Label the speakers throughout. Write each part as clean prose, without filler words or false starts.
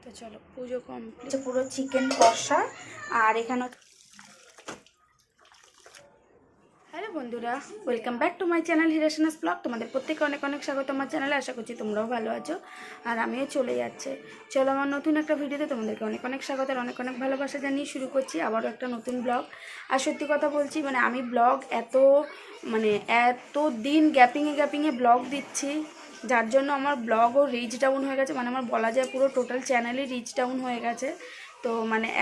Speaker 1: তো চলো পুজো কমপ্লিট, পুরো চিকেন কষা। আর এখানে হ্যালো বন্ধুরা, welcome back to my channel হিরাশনাস ব্লগ। তোমাদের প্রত্যেকে অনেক অনেক স্বাগত আমার চ্যানেলে। আশা করছি তোমরাও ভালো আছো আর আমিও চলে যাচ্ছে। চলো আমার নতুন একটা ভিডিওতে তোমাদেরকে অনেক অনেক স্বাগত আর অনেক অনেক ভালোবাসা জানিয়ে শুরু করছি আবারও একটা নতুন ব্লগ। আর সত্যি কথা বলছি, আমি ব্লগ এত দিন গ্যাপিংয়ে ব্লগ দিচ্ছি, যার জন্য আমার ব্লগও রিচ ডাউন হয়ে গেছে। আমার বলা যায় পুরো টোটাল চ্যানেলই রিচ ডাউন হয়ে গেছে। তো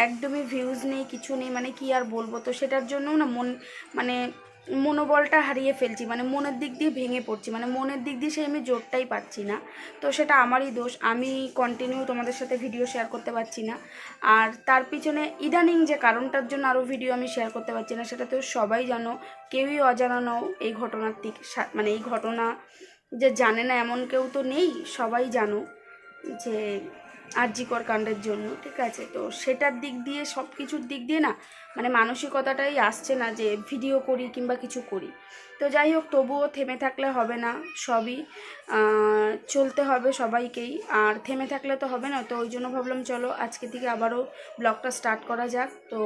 Speaker 1: একদমই ভিউজ নেই, কিছু নেই, কি আর বলবো। তো সেটার জন্যও না মনোবলটা হারিয়ে ফেলছি, মনের দিক দিয়ে ভেঙে পড়ছি, মনের দিক দিয়ে আমি জোরটাই পাচ্ছি না। তো সেটা আমারই দোষ, আমি কন্টিনিউ তোমাদের সাথে ভিডিও শেয়ার করতে পারছি না। আর তার পিছনে ইদানিং যে কারণটার জন্য আরও ভিডিও আমি শেয়ার করতে পারছি না, সেটা তো সবাই জানো, কেউই অজানা নও এই ঘটনার দিক। এই ঘটনা যে জানে না এমন কেউ তো নেই, সবাই জানো যে আরজিকর কাণ্ডের জন্য, ঠিক আছে। তো সেটার দিক দিয়ে, সব কিছুর দিক দিয়ে না মানসিকতাটাই আসছে না যে ভিডিও করি কিংবা কিছু করি। তো যাই হোক, তবুও থেমে থাকলে হবে না, সবই চলতে হবে সবাইকেই, আর থেমে থাকলে তো হবে না। তো ওই জন্য ভাবলাম চলো আজকে থেকে আবারও ব্লগটা স্টার্ট করা যাক। তো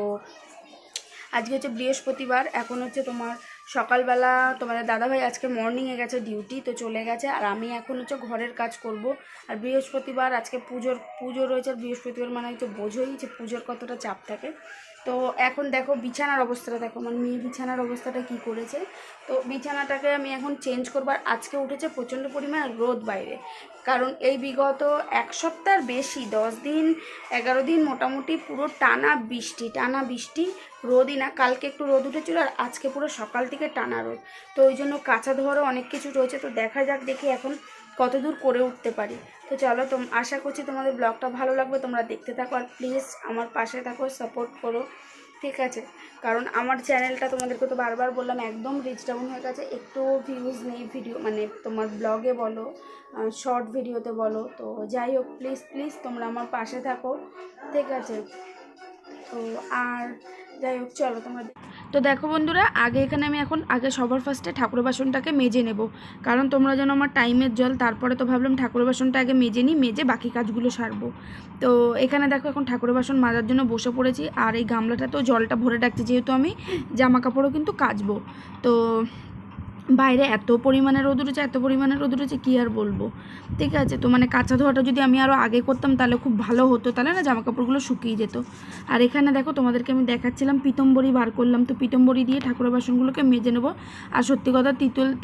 Speaker 1: আজকে হচ্ছে বৃহস্পতিবার, এখন হচ্ছে তোমার সকালবেলা। তোমাদের দাদাভাই আজকে মর্নিংয়ে গেছে ডিউটি, তো চলে গেছে। আর আমি এখন হচ্ছে ঘরের কাজ করব। আর বৃহস্পতিবার আজকে পুজো রয়েছে। আর বৃহস্পতিবার তো বোঝোই যে পুজোর কতটা চাপ থাকে। তো এখন দেখো বিছানার অবস্থাটা দেখো, আমার মেয়ে বিছানার অবস্থাটা কি করেছে। তো বিছানাটাকে আমি এখন চেঞ্জ করবার। আজকে উঠেছে প্রচণ্ড পরিমাণ রোদ বাইরে, কারণ এই বিগত এক সপ্তাহের বেশি 10 দিন 11 দিন মোটামুটি পুরো টানা বৃষ্টি, রোদই না। কালকে একটু রোদ উঠেছিল আর আজকে পুরো সকাল থেকে টানা রোদ। তো ওই জন্য কাঁচা ধোয়ারও অনেক কিছু রয়েছে। তো দেখা যাক, দেখি এখন কত দূর করে উঠতে পারি। তো চলো, আশা করছি তোমাদের ব্লগটা ভালো লাগবে, তোমরা দেখতে থাকো। আর প্লিজ আমার পাশে থাকো, সাপোর্ট করো, ঠিক আছে। কারণ আমার চ্যানেলটা তোমাদেরকে তো বারবার বললাম একদম রিচ ডাউন হয়ে গেছে, একটু ভিউজ নেই ভিডিও, তোমার ব্লগে বলো, শর্ট ভিডিওতে বলো। তো যাই হোক, প্লিজ প্লিজ তোমরা আমার পাশে থাকো, ঠিক আছে। তো আর যাই হোক, চলো তোমরা। তো দেখো বন্ধুরা, এখানে আমি আগে সবার ফার্স্টে ঠাকুরের বাসনটাকে মেজে নেব, কারণ তোমরা যেন আমার টাইমের জল। তারপরে তো ভাবলাম ঠাকুরের বাসনটা আগে মেজে নিই, মেজে বাকি কাজগুলো সারবো। তো এখানে দেখো এখন ঠাকুরের বাসন মাজার জন্য বসে পড়েছি। আর এই গামলাটাতেও জলটা ভরে রাখছি, যেহেতু আমি জামা কাপড়ও কিন্তু কাচবো। তো বাইরে এত পরিমাণে রোদ উঠেছে কী আর বলবো, ঠিক আছে। তো কাঁচা ধোয়াটা যদি আমি আরও আগে করতাম তাহলে খুব ভালো হতো, তাহলে না জামা কাপড়গুলো শুকিয়ে যেত। আর এখানে দেখো তোমাদেরকে আমি দেখাচ্ছিলাম পিতম্বরী বার করলাম, তো পিতম্বরী দিয়ে ঠাকুরের বাসনগুলোকে মেজে নেবো। আর সত্যি কথা,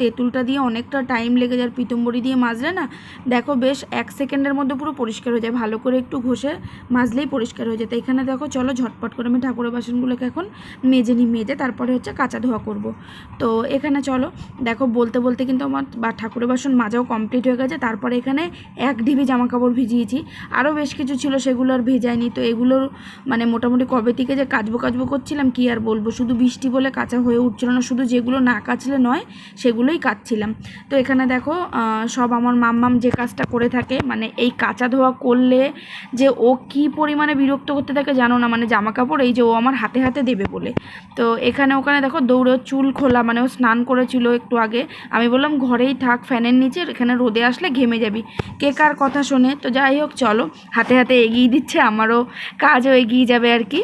Speaker 1: তেঁতুলটা দিয়ে অনেকটা টাইম লেগে যায়, পিতম্বরী দিয়ে মাজলে না দেখো বেশ 1 সেকেন্ডের মধ্যে পুরো পরিষ্কার হয়ে যায়, ভালো করে একটু ঘষে মাজলেই পরিষ্কার হয়ে যায়। তো এখানে দেখো চলো ঝটপট করে আমি ঠাকুরের বাসনগুলোকে এখন মেজে তারপরে হচ্ছে কাঁচা ধোয়া করব। তো এখানে চলো দেখো, বলতে বলতে কিন্তু আমার ঠাকুরের বাসন মাজাও কমপ্লিট হয়ে গেছে। তারপরে এখানে 1 ঢিবি জামা কাপড় ভিজিয়েছি, আরও বেশ কিছু ছিল সেগুলো আর ভেজায়নি। তো এগুলোর মোটামুটি কবে থেকে যে কাচবো করছিলাম, কি আর বলবো, শুধু বৃষ্টি বলে কাচা হয়ে উঠছিল না, শুধু যেগুলো না কাচলে নয় সেগুলোই কাচছিলাম। তো এখানে দেখো সব আমার মাম্মাম যে কাজটা করে থাকে, এই কাচা ধোয়া করলে যে ও কি পরিমাণে বিরক্ত করতে থাকে জানো না, জামা কাপড় এই যে ও আমার হাতে হাতে দেবে বলে। তো এখানে ওখানে দেখো দৌড়ে চুল খোলা, ও স্নান করেছিল একটু আগে। আমি বললাম ঘরেই থাক ফ্যানের নিচে, এখানে রোদে আসলে ঘেমে যাবি, কে কার কথা শোনে। তো যাই হোক চলো, হাতে হাতে এগিয়ে দিচ্ছে, আমারও কাজও এগিয়ে যাবে আর কি।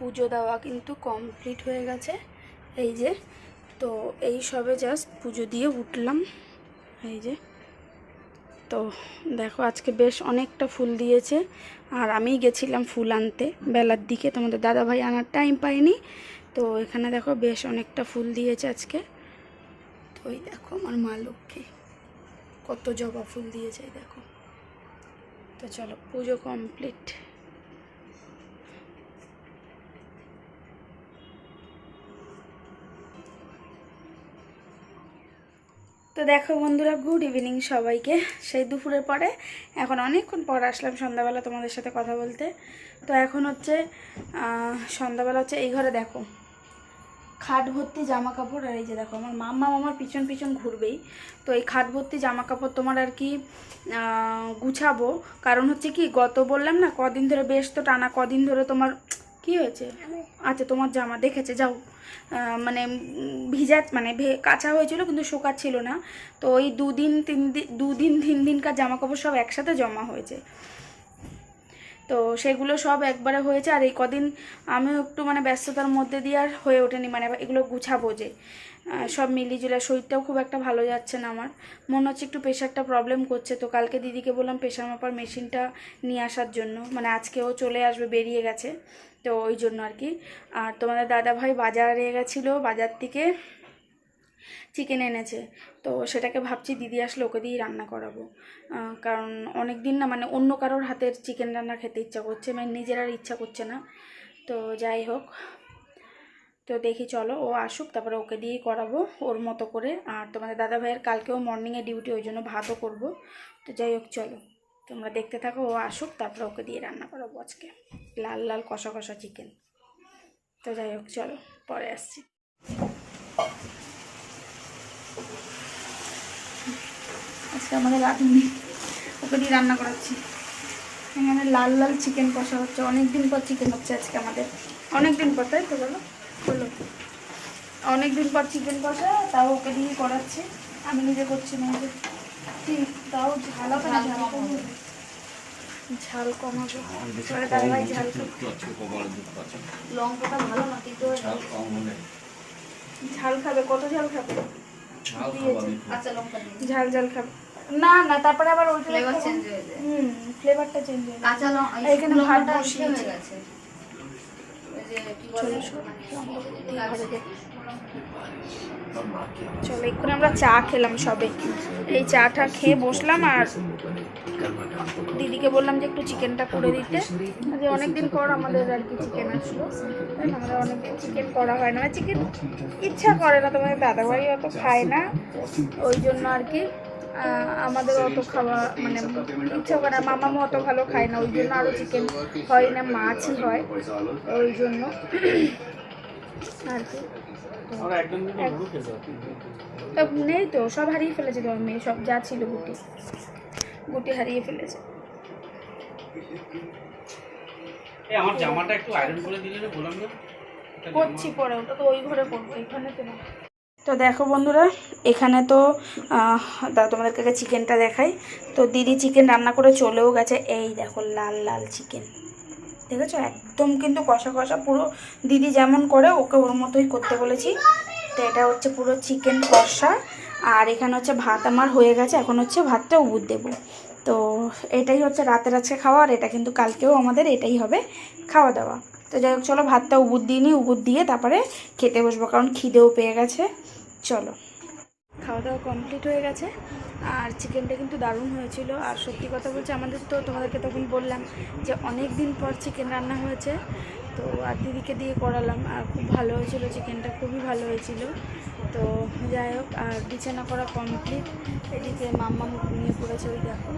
Speaker 1: পুজো দেওয়া কিন্তু কমপ্লিট হয়ে গেছে, এই যে। তো এই সবে জাস্ট পুজো দিয়ে উঠলাম, এই যে। তো দেখো আজকে বেশ অনেকটা ফুল দিয়েছে, আর আমি গেছিলাম ফুল আনতে বেলার দিকে, তোমাদের দাদাভাই আনার টাইম পাইনি। তো এখানে দেখো বেশ অনেকটা ফুল দিয়েছে আজকে। তো এই দেখো আমার মা লক্ষ্মী কত জবা ফুল দিয়েছে দেখো। তো চলো পুজো কমপ্লিট। তো দেখো বন্ধুরা, গুড ইভিনিং সবাইকে। সেই দুপুরের পরে এখন অনেকক্ষণ পর আসলাম সন্ধ্যাবেলা তোমাদের সাথে কথা বলতে। তো এখন হচ্ছে সন্ধ্যাবেলা হচ্ছে, এই ঘরে দেখো খাট ভর্তি জামা কাপড়। আর এই যে দেখো আমার মাম্মা আমার পিছন পিছন ঘুরবেই। তো এই খাট ভর্তি জামা কাপড় তোমার আর কি গুছাবো। কারণ হচ্ছে কি, গত বললাম না কদিন ধরে, বেশ তো টানা কদিন ধরে তোমার কি হয়েছে, আচ্ছা তোমার জামা দেখেছে যাও, মানে ভিজা মানে কাঁচা হয়েছিল কিন্তু শুকাচ্ছিল না। তো ওই দুদিন তিন দিনকার জামা কাপড় সব একসাথে জমা হয়েছে। তো সেগুলো সব একবারে হয়েছে। আর এই কদিন আমিও একটু মানে ব্যস্ততার মধ্যে দিয়ে আর হয়ে ওঠেনি, মানে এগুলো গুছাবো যে সব মিলিয়ে শরীরটাও খুব একটা ভালো যাচ্ছে না আমার। মনে হচ্ছে একটু প্রেশারটা প্রবলেম করছে। তো কালকে দিদিকে বললাম প্রেশার মাপার মেশিনটা নিয়ে আসার জন্য, মানে আজকেও চলে আসবে, বেরিয়ে গেছে। তো ওই জন্য আর কি। আর তোমাদের দাদাভাই বাজারে গেছিলো, বাজার থেকে চিকেন এনেছে। তো সেটাকে ভাবছি দিদি আসলে ওকে দিয়েই রান্না করাবো। কারণ অনেক দিন না মানে অন্য কারোর হাতের চিকেন রান্না খেতে ইচ্ছা করছে, মানে নিজের আর ইচ্ছা করছে না। তো যাই হোক, তো দেখি চলো ও আসুক, তারপরে ওকে দিয়েই করাবো ওর মতো করে। আর তোমাদের দাদা ভাইয়ের কালকেও মর্নিংয়ে ডিউটি, ওই জন্য ভাতও করবো। তো যাই হোক চলো তোমরা দেখতে থাকো, ও আসুক তারপরে ওকে দিয়ে রান্না করাবো আজকে লাল লাল কষা কষা চিকেন। তো যাই হোক চলো পরে আসছি। আজকে আমাদের রাঁধুনি, ওকে দিয়ে রান্না করাচ্ছি। এখানে লাল লাল চিকেন কষা হচ্ছে, অনেক দিন পর চিকেন হচ্ছে আজকে আমাদের, অনেক দিন পর, তাই তো বলো বলো, অনেক দিন পর চিকেন কষা, তাও ওকে দিয়ে করাচ্ছি, আমি নিজে করছি না। ঠিক তাও ঝাল হবে না, ঝাল কমাবো, দাদাভাই ঝাল লঙ্কাটা ভালো না কিন্তু ঝাল খাবে, কত ঝাল খাবে আচ্ছা লঙ্কা ঝাল ঝাল খাবে না না, তারপরে আবার ওই ফ্লেভার চেঞ্জ হয়ে যায়। ফ্লেভারটা চেঞ্জ হয়ে যায়। কাঁচা লঙ্কা এখানে ভাত বসিয়ে হয়ে গেছে, ওই যে কি বলে চলো এক্ষুনি আমরা চা খেলাম সবে, এই চাটা খেয়ে বসলাম। আর দিদিকে বললাম যে একটু চিকেনটা করে দিতে, যে অনেকদিন পর আমাদের আর কি চিকেন আসলো, আমাদের অনেকদিন চিকেন করা হয় না, চিকেন ইচ্ছা করে না, তোমাদের দাদাভাই অত খায় না, ওই জন্য আর কি আমাদের অত খাওয়া মানে ইচ্ছা করে না, মামামও অত ভালো খায় না, ওই জন্য আরও চিকেন হয় না, মাছই হয় ওই জন্য আর কি। নেই তো, সব হারিয়ে ফেলেছে তোমার মেয়ে, সব যা ছিল গুটি হারিয়ে ফেলেছে।
Speaker 2: আমার জামাটা একটু আয়রন করে দিলে না, বললাম না
Speaker 1: করছি পরে, ওটা তো ওই ঘরে করবো, এখানে তো না। তো দেখো বন্ধুরা, এখানে তো তোমাদেরকে চিকেনটা দেখাই। তো দিদি চিকেন রান্না করে চলেও গেছে, এই দেখো লাল লাল চিকেন দেখেছো, একদম কিন্তু কষা কষা, পুরো দিদি যেমন করে ওকে ওর মতোই করতে বলেছি। তো এটা হচ্ছে পুরো চিকেন কষা। আর এখানে হচ্ছে ভাত আমার হয়ে গেছে, এখন হচ্ছে ভাতটা উবুর দেবো। তো এটাই হচ্ছে রাতের আজকে খাওয়া, আর এটা কিন্তু কালকেও আমাদের এটাই হবে খাওয়া দাওয়া। তো যাই হোক চলো ভাতটা উবুর দিয়ে নিই, উবুর দিয়ে তারপরে খেতে বসবো, কারণ খিদেও পেয়ে গেছে। চলো খাওয়া দাওয়া কমপ্লিট হয়ে গেছে। আর চিকেনটা কিন্তু দারুণ হয়েছিল। আর সত্যি কথা বলছি, আমাদের তো তোমাদেরকে তখন বললাম যে অনেক দিন পর চিকেন রান্না হয়েছে। তো আর দিদিকে দিয়ে করালাম, আর খুব ভালো হয়েছিল চিকেনটা, খুবই ভালো হয়েছিল। তো যাই হোক, আর বিছানা করা কমপ্লিট। এদিকে মাম্মাম ঘুমিয়ে পড়েছে, ওই দেখো।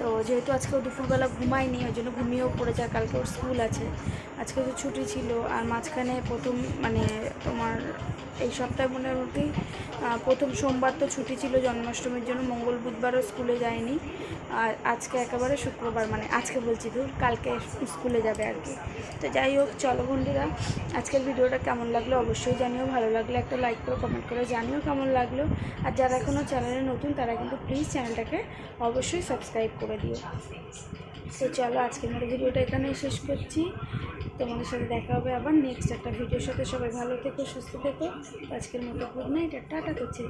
Speaker 1: তো যেহেতু আজকেও দুপুরবেলা ঘুমায়নি, ওই জন্য ঘুমিয়েও পড়েছে। আর কালকে ওর স্কুল আছে, আজকে তো ছুটি ছিল। আর মাঝখানে প্রথম মানে তোমার এই সপ্তাহে মোটামুটি প্রথম সোমবার তো ছুটি ছিল জন্মাষ্টমীর জন্য, মঙ্গল বুধবারও স্কুলে যায়নি। আর আজকে একেবারে শুক্রবার, মানে আজকে বলছি তো কালকে স্কুলে যাবে আর কি। তো যাই হোক চলো বন্ধুরা, আজকের ভিডিওটা কেমন লাগলো অবশ্যই জানিও, ভালো লাগলে একটা লাইক করে কমেন্ট করে জানিও কেমন লাগলো। আর যারা এখনও চ্যানেলে নতুন তারা কিন্তু প্লিজ চ্যানেলটাকে অবশ্যই সাবস্ক্রাইব করে দিও। তো চলো আজকের মতো ভিডিওটা এখানেই শেষ করছি, তোমাদের সাথে দেখা হবে আবার নেক্সট একটা ভিডিওর সাথে। সবাই ভালো থেকো, সুস্থ থেকো। আজকের মতো গুড নাইট আর টাটা করছি।